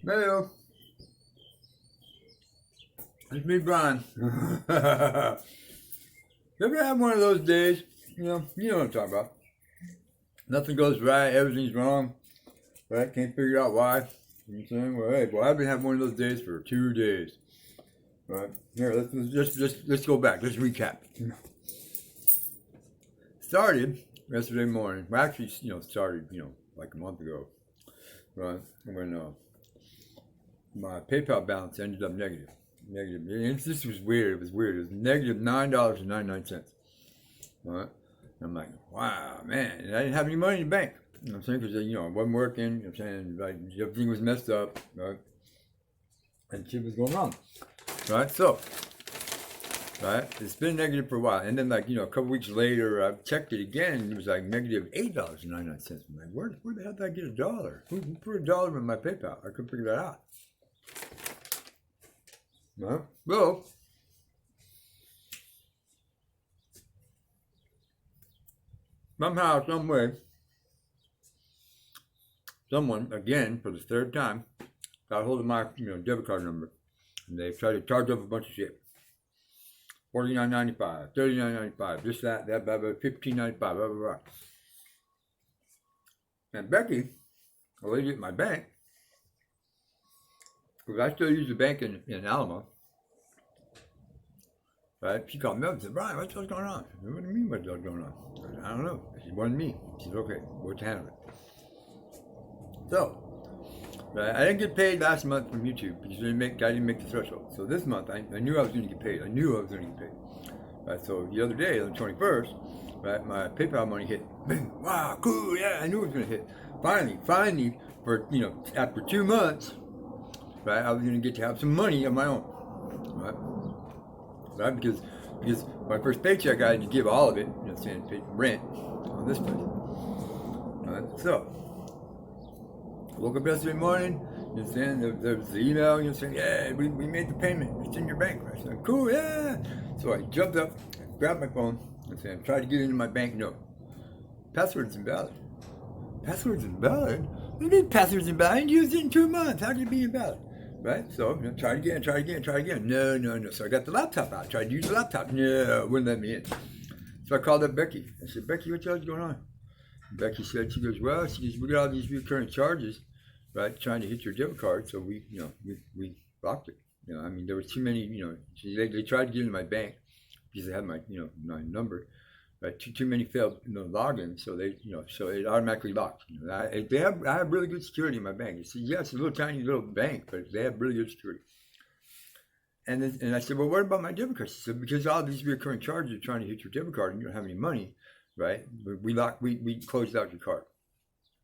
Mayo. It's me, Brian. You ever have one of those days? You know what I'm talking about. Nothing goes right, everything's wrong. Right? Can't figure out why. You know what I'm saying? Well, hey, boy, I've been having one of those days for 2 days. Right? Here, let's go back. Let's recap. Started yesterday morning. Well, actually, started, like a month ago. Right? When my PayPal balance ended up negative. This was weird. It was weird. It was negative $9.99. All right. And I'm like, wow, man. And I didn't have any money in the bank. You know what I'm saying? Because, I wasn't working. You know what I'm saying? Like, everything was messed up. Right? And shit was going wrong. Right? So, right? It's been negative for a while. And then, like, a couple weeks later, I checked it again. And it was like negative $8.99. I'm like, where the hell did I get a dollar? Who put a dollar in my PayPal? I couldn't figure that out. Well, somehow, some way, someone, again, for the third time, got a hold of my, debit card number, and they tried to charge up a bunch of shit. $49.95, $39.95, this, that, blah, blah, $15.95, blah, blah, blah. And Becky, a lady at my bank, because I still use the bank in Alamo, right? She called me up and said, Brian, what's going on? I said, what do you mean what's going on? I said, I don't know. She said, it wasn't me. She said, okay, we'll handle it. So, right, I didn't get paid last month from YouTube because I didn't make the threshold. So this month, I knew I was going to get paid. I knew I was going to get paid. Right, so the other day, on the 21st, right, my PayPal money hit. Bing, wow, cool, yeah, I knew it was going to hit. Finally, for, after 2 months, right, I was going to get to have some money of my own, right? Because my first paycheck, I had to give all of it, saying pay rent on this place. Right? So, I woke up yesterday morning, saying there was the email, saying, yeah, we made the payment, it's in your bank. I said, cool, yeah. So I jumped up, grabbed my phone, and said, tried to get into my bank, no. Password's invalid. Password's invalid? What do you mean password's invalid? I didn't use it in 2 months. How can it be invalid? Right? So, try again. No. So I got the laptop out. Tried to use the laptop. No, wouldn't let me in. So I called up Becky. I said, Becky, what the hell's going on? And Becky said, she goes, we got all these recurring charges, right, trying to hit your debit card. So we blocked it. There was too many, they tried to get into my bank because they had my, my number. Right, too many failed logins, so so it automatically locked. I have really good security in my bank. It's a little tiny little bank, but they have really good security. And I said, well, what about my debit card? She said, because all these recurring charges are trying to hit your debit card, and you don't have any money, right? We closed out your card.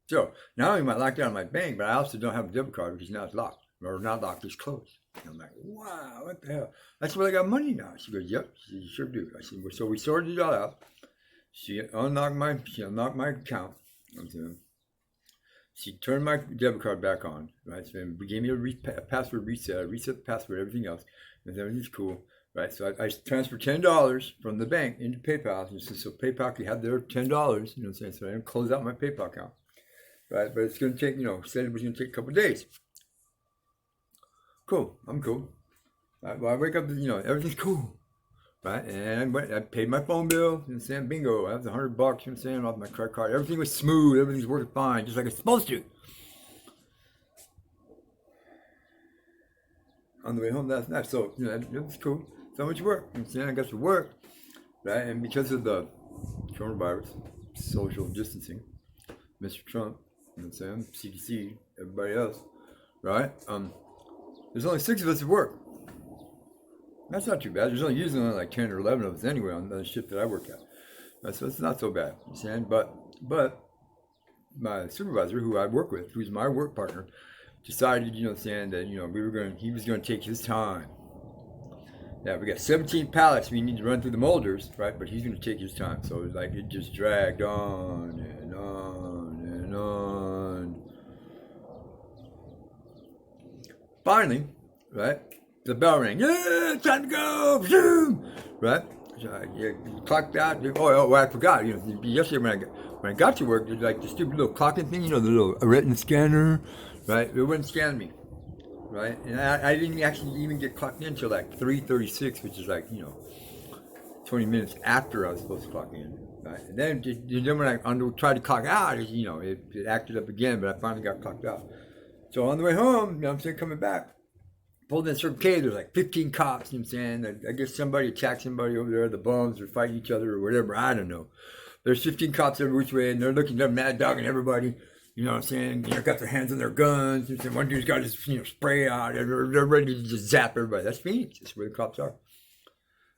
So not only am I locked out of my bank, but I also don't have a debit card because now it's locked, or not locked, it's closed. And I'm like, wow, what the hell? I said, well, I got money now. She goes, yep. She said, you sure do. I said, well, so we sorted it all out. She unlocked my account. She turned my debit card back on. Right, so we gave me a password reset. I reset the password, everything else, and everything's cool. Right, so I transferred $10 from the bank into PayPal, and so PayPal could have their $10. So I didn't close out my PayPal account. Right, but it's going to take, said it was going to take a couple of days. Cool, I'm cool. Right, well, I wake up, everything's cool. Right, and I paid my phone bill, bingo, that was $100, off my credit card. Everything was smooth, everything's working fine, just like it's supposed to. On the way home last night, so, it was cool. So much work, I got to work, right, and because of the coronavirus, social distancing, Mr. Trump, CDC, everybody else, right, there's only 6 of us at work. That's not too bad. There's usually only like 10 or 11 of us anyway on the shift that I work at. So it's not so bad. But my supervisor, who I work with, who's my work partner, decided, that, he was going to take his time. Yeah, we got 17 pallets we need to run through the molders, right? But he's going to take his time. So it's like it just dragged on and on and on. Finally, right? The bell rang. Yeah, time to go. Zoom. Right? So clocked out. Oh, I forgot. Yesterday when I got to work, there's like the stupid little clocking thing. The little retina scanner. Right? It wouldn't scan me. right? And I didn't actually even get clocked in until like 3:36, which is like 20 minutes after I was supposed to clock in. Right? And then when I tried to clock out, it acted up again, but I finally got clocked out. So on the way home, I'm saying, coming back, pulled in Circle K, there's like 15 cops, you know what I'm saying? I guess somebody attacked somebody over there, the bums are fighting each other or whatever, I don't know. There's 15 cops every which way, and they're mad dogging everybody, you know what I'm saying? They've got their hands on their guns, and one dude's got his spray out, and they're ready to just zap everybody. That's Phoenix, that's where the cops are.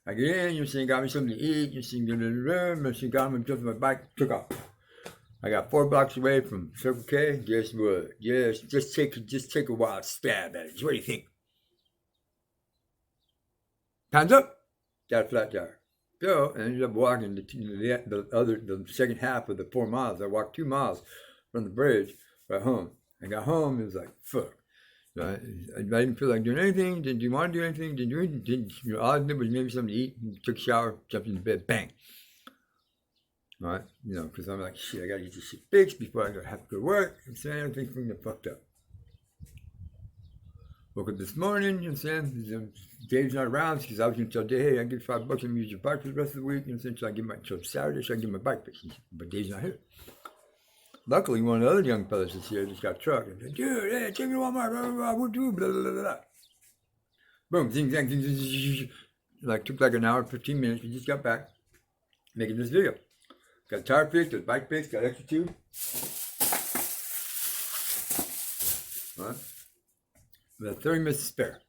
I get in, you know, saying, got me something to eat, you know, saying, got him, jumped on my bike, took off. I got 4 blocks away from Circle K. Guess what? Yes, just take a wild stab at it. What do you think? Hands up. Got a flat tire. So I ended up walking the second half of the 4 miles. I walked 2 miles from the bridge right home. I got home. It was like fuck. I didn't feel like doing anything. Didn't want to do anything. Didn't do anything. All I did was maybe something to eat. Took a shower. Jumped into bed. Bang. All right, because I'm like, shit, I gotta get this shit fixed before I have to go to work. I'm saying everything's fucking fucked up. Woke up this morning, you know what I'm saying? Dave's not around because I was gonna tell Dave, hey, I give $5 and use your bike for the rest of the week, you know what I'm saying? So I give till Saturday, so I give my bike fixed. But Dave's not here. Luckily, one of the other young fellas is here, just got a truck. And said, dude, hey, take me to Walmart, blah, blah, blah, we'll do blah, blah, blah, blah. Boom, zing, zang, zing, zing, zing, zing. Like, took like an hour, 15 minutes. We just got back making this video. Got the tire fixed, got the bike fixed, got extra tube. All right. We have 30 minutes to spare.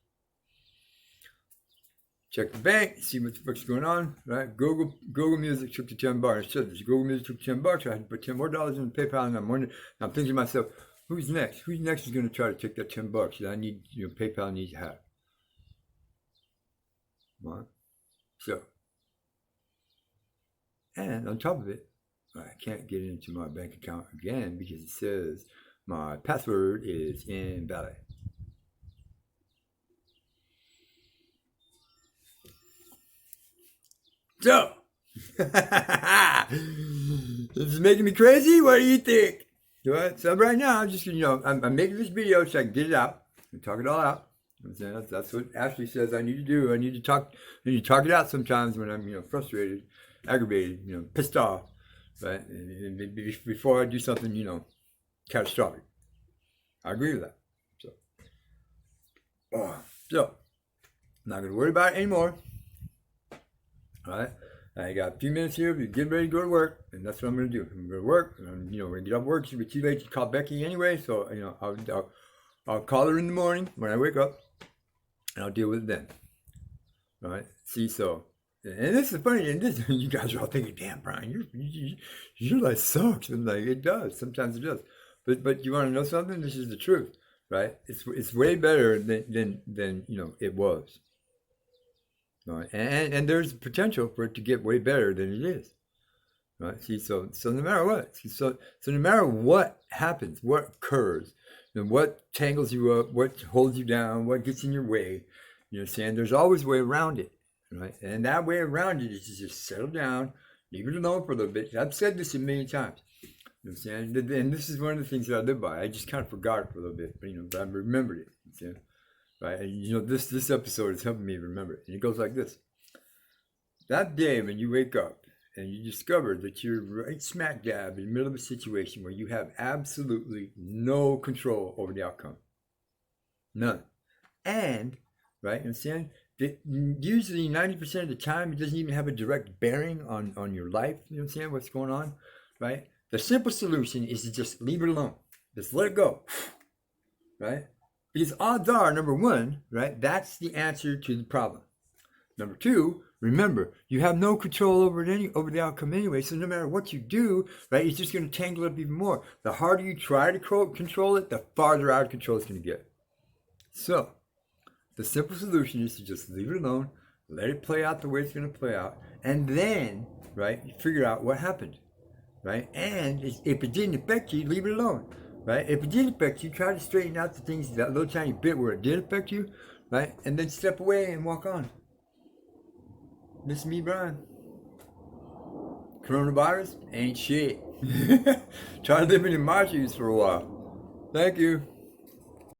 Check the bank, see what the fuck's going on. Right? Google Music took the $10. So Google Music took $10. I had to put $10 more in the PayPal, and I'm thinking to myself, who's next? Who's next is going to try to take that $10 that I need? PayPal needs to have. All right. So, and on top of it, I can't get into my bank account again because it says my password is invalid. So, this is making me crazy. What do you think? So right now, I'm just, I'm making this video so I can get it out and talk it all out. That's what Ashley says I need to do. I need to talk it out sometimes when I'm, frustrated, aggravated, pissed off. Right? And before I do something, catastrophic. I agree with that. So, I'm not going to worry about it anymore. All right? I got a few minutes here. We get ready to go to work, and that's what I'm going to do. I'm going to work, and we're going to get up work. It's going to be too late to call Becky anyway, so, I'll call her in the morning when I wake up, and I'll deal with it then. All right? See, so... And this is funny, and this you guys are all thinking, "Damn, Brian, your life sucks." And like, it does. Sometimes it does. But you want to know something? This is the truth, right? It's way better than it was. Right? And there's potential for it to get way better than it is. Right? See, so no matter what, so no matter what happens, what occurs, what tangles you up, what holds you down, what gets in your way, there's always a way around it. Right? And that way around it is to just settle down, leave it alone for a little bit. I've said this a million times. You know what I'm saying? And this is one of the things that I live by. I just kind of forgot it for a little bit, but I remembered it. You know? Right? And this episode is helping me remember it. And it goes like this. That day when you wake up and you discover that you're right smack dab in the middle of a situation where you have absolutely no control over the outcome. None. And, right, understand? Usually 90% of the time, it doesn't even have a direct bearing on your life. You know what I'm saying? What's going on, right? The simple solution is to just leave it alone. Just let it go, right? Because odds are, number one, right, that's the answer to the problem. Number two, remember, you have no control over the outcome anyway. So no matter what you do, right, it's just going to tangle up even more. The harder you try to control it, the farther out of control it's going to get. So the simple solution is to just leave it alone, let it play out the way it's going to play out, and then, right, you figure out what happened, right? And if it didn't affect you, leave it alone, right? If it did affect you, try to straighten out the things, that little tiny bit where it did affect you, right? And then step away and walk on. This is me, Brian. Coronavirus ain't shit. Try living in my shoes for a while. Thank you.